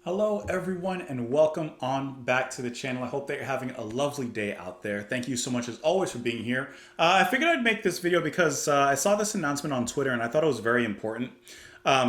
Hello everyone and welcome on back to the channel. I hope that you're having a lovely day out there. Thank you so much as always for being here. I figured I'd make this video because I saw this announcement on Twitter and I thought it was very important.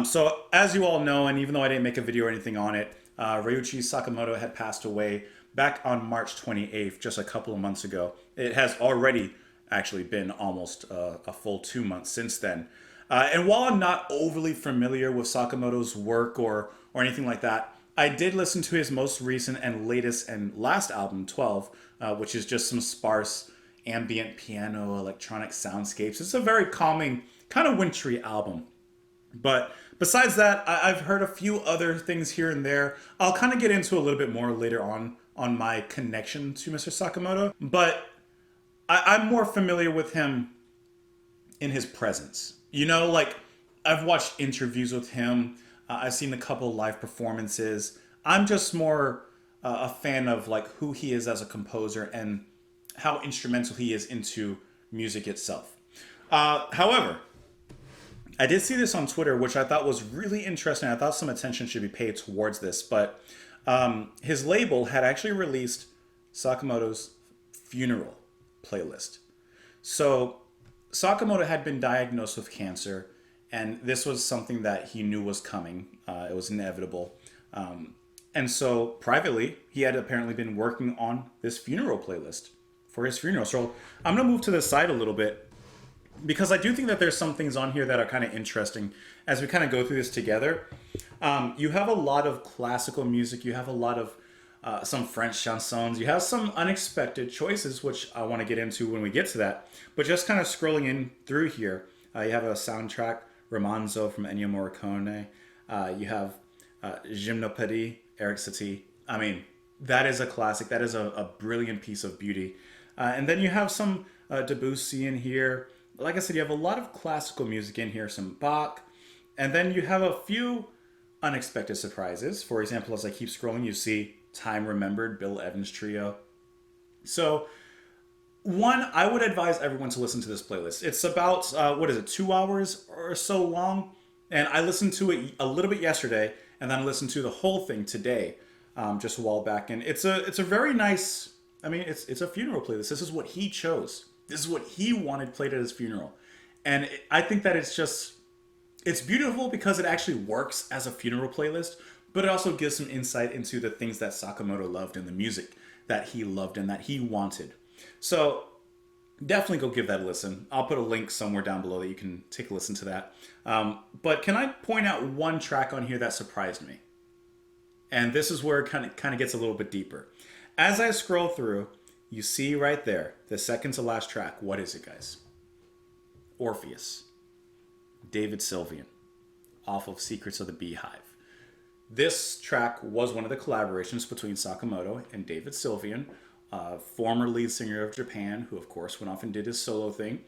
So as you all know, and even though I didn't make a video or anything on it, Ryuichi Sakamoto had passed away back on March 28th, just a couple of months ago. It has already actually been almost a full 2 months since then. And while I'm not overly familiar with Sakamoto's work or anything like that, I did listen to his most recent and latest and last album, 12, which is just some sparse ambient piano, electronic soundscapes. It's a very calming, kind of wintry album. But besides that, I've heard a few other things here and there. I'll kind of get into a little bit more later on my connection to Mr. Sakamoto. But I'm more familiar with him in his presence. You know, like, I've watched interviews with him. I've seen a couple live performances. I'm just more a fan of like who he is as a composer and how instrumental he is into music itself. However, I did see this on Twitter, which I thought was really interesting. I thought some attention should be paid towards this, but his label had actually released Sakamoto's funeral playlist. So Sakamoto had been diagnosed with cancer, and this was something that he knew was coming. It was inevitable. And so privately, he had apparently been working on this funeral playlist for his funeral. So I'm going to move to the side a little bit because I do think that there's some things on here that are kind of interesting as we kind of go through this together. You have a lot of classical music. You have a lot of some French chansons. You have some unexpected choices, which I want to get into when we get to that. But just kind of scrolling in through here, you have a soundtrack, Romanzo from Ennio Morricone. You have Gymnopédie, Eric Satie. I mean, that is a classic. That is a brilliant piece of beauty. And then you have some Debussy in here. Like I said, you have a lot of classical music in here, some Bach. And then you have a few unexpected surprises. For example, as I keep scrolling, you see Time Remembered, Bill Evans Trio. So one, I would advise everyone to listen to this playlist. It's about, 2 hours or so long? And I listened to it a little bit yesterday, and then I listened to the whole thing today, just a while back. And it's a very nice, I mean, it's a funeral playlist. This is what he chose. This is what he wanted played at his funeral. And I think that it's beautiful because it actually works as a funeral playlist, but it also gives some insight into the things that Sakamoto loved and the music that he loved and that he wanted. So definitely go give that a listen. I'll put a link somewhere down below that you can take a listen to that. But can I point out one track on here that surprised me? And this is where it kind of gets a little bit deeper. As I scroll through, you see right there, the second to last track. What is it, guys? Orpheus. David Sylvian, off of Secrets of the Beehive. This track was one of the collaborations between Sakamoto and David Sylvian, former lead singer of Japan, who of course went off and did his solo thing.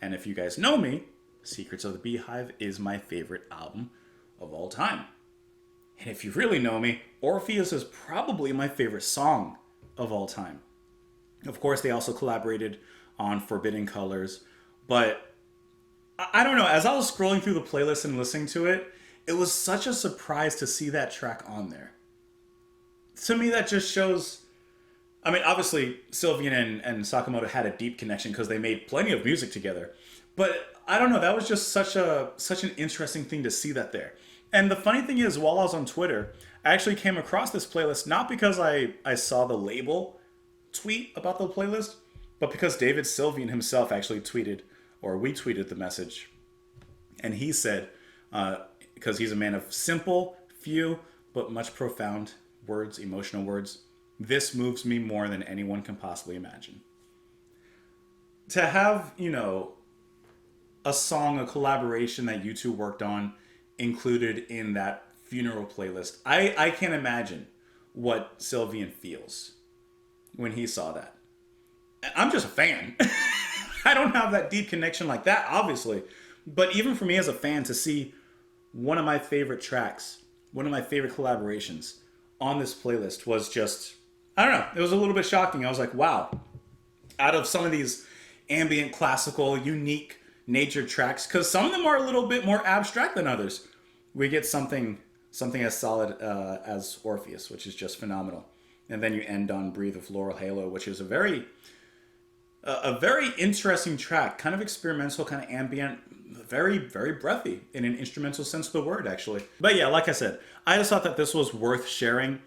And if you guys know me, Secrets of the Beehive is my favorite album of all time. And if you really know me, Orpheus is probably my favorite song of all time. Of course, they also collaborated on Forbidden Colors, but I don't know, as I was scrolling through the playlist and listening to it, it was such a surprise to see that track on there. To me, that just shows, I mean, obviously, Sylvian and Sakamoto had a deep connection because they made plenty of music together. But I don't know, that was just such an interesting thing to see that there. And the funny thing is, while I was on Twitter, I actually came across this playlist, not because I saw the label tweet about the playlist, but because David Sylvian himself actually tweeted, or retweeted the message. And he said, because he's a man of simple, few, but much profound words, emotional words, this moves me more than anyone can possibly imagine. To have, you know, a song, a collaboration that you two worked on included in that funeral playlist, I can't imagine what Sylvian feels when he saw that. I'm just a fan. I don't have that deep connection like that, obviously. But even for me as a fan, to see one of my favorite tracks, one of my favorite collaborations on this playlist was just, I don't know, it was a little bit shocking. I was like, wow, out of some of these ambient, classical, unique, nature tracks, because some of them are a little bit more abstract than others. We get something as solid as Orpheus, which is just phenomenal. And then you end on Breathe of Floral Halo, which is a very interesting track, kind of experimental, kind of ambient, very, very breathy in an instrumental sense of the word, actually. But yeah, like I said, I just thought that this was worth sharing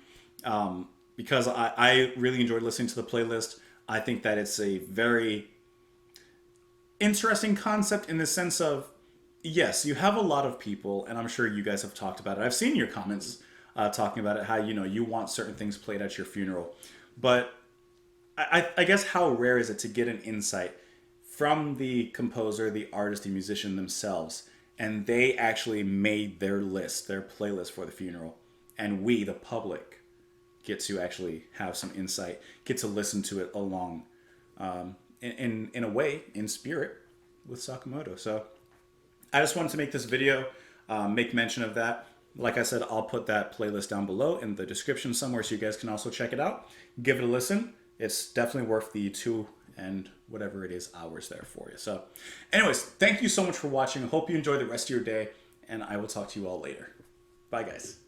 because I really enjoyed listening to the playlist. I think that it's a very interesting concept in the sense of, yes, you have a lot of people, and I'm sure you guys have talked about it. I've seen your comments talking about it, how, you know, you want certain things played at your funeral. But I guess how rare is it to get an insight from the composer, the artist, the musician themselves, and they actually made their list, their playlist for the funeral, and we, the public, get to actually have some insight, get to listen to it along, in a way, in spirit, with Sakamoto. So I just wanted to make this video, make mention of that. Like I said, I'll put that playlist down below in the description somewhere so you guys can also check it out. Give it a listen. It's definitely worth the 2 and whatever it is hours there for you. So anyways, thank you so much for watching. I hope you enjoy the rest of your day, and I will talk to you all later. Bye, guys.